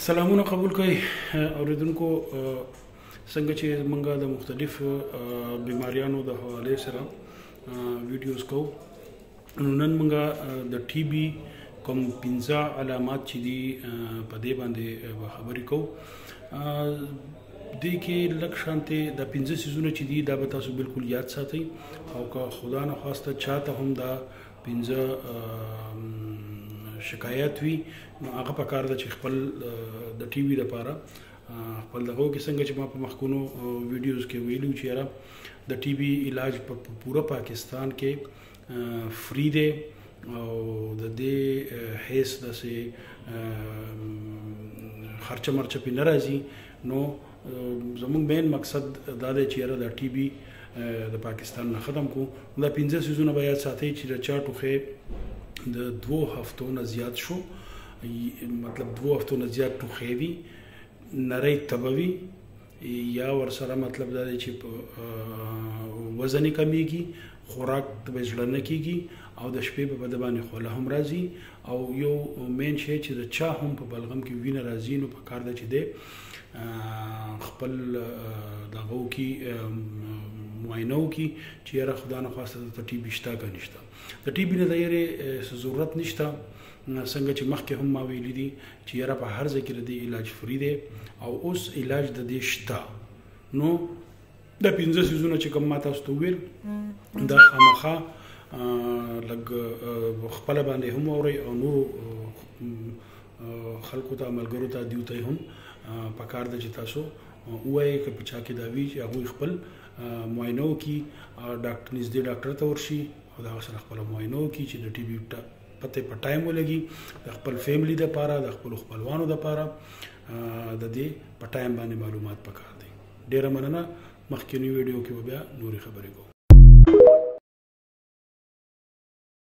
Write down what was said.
سلامونه قبول کړئ اوریدونکو څنګه چې موږ د مختلف بیماریانو د حواله سره ویډیوز کوو نن موږ د ټي بي کوم 15 علامات چې دي په دې باندې خبرې کوو د کې لک شانته د 15 سيزونه چې دي دا به تاسو بالکل یاد ساتئ او که خدا نه خواسته چاته هم دا 15 شکایت وي نو هغه په کار د خپل د ټي وي لپاره خپل دغه کې څنګه چې ما په مخکونو ویډیوز کې ویلو چې را د ټي بي علاج په پورا پاکستان کې فری دی او د دې هیڅ داسې خرچه مرچه په ناراضي نو زموږ مین مقصد دا دی چې را د ټي بي د پاکستان نه ختم کو دا 15 سيزونه بیا ساتي چې د چاټوخه د 2 هفتو نه زیات شو مطلب 2 هفتو نه زیات ټوخې وي نری تبوي یا ور سره مطلب دا چې وزن کمیږي خوراک د بجلنه کیږي او د شپې په بده باندې خوله هم راځي او یو مین شی چې د چا هم په بلغم کې وینه راځي نو په کار ده چې ده خپل دغه کی معاینو کی چې را خدای نه خواسته د ټي بي شته کا نشته د ټي بي نه دایره ضرورت نشته څنګه چې مخکې هم ما ویلي دي چې را په هر ځای کې د علاج فری دی او اوس علاج د دې شته نو د 15 سيزونه چې کوم ما تاسو ته ویل دا خامخا لګ خپل باندې هم اوري او نور خلکو ته عملګرو ته دیوته هم په کار د چې تاسو وایي چې په چا کې دا وی چې هغه خپل معاینو کی ډاکټر نږدې ډاکټر ته ورشي او دا سره خپل معاینو کی چې د ټي بي پته په ټایم ولګي د خپل فیملی د پاره د خپل خپلوانو د پاره د دې په ټایم باندې معلومات پکار دي ډیره مننه مخکینی ویډیو کې بیا نوري خبرې کوم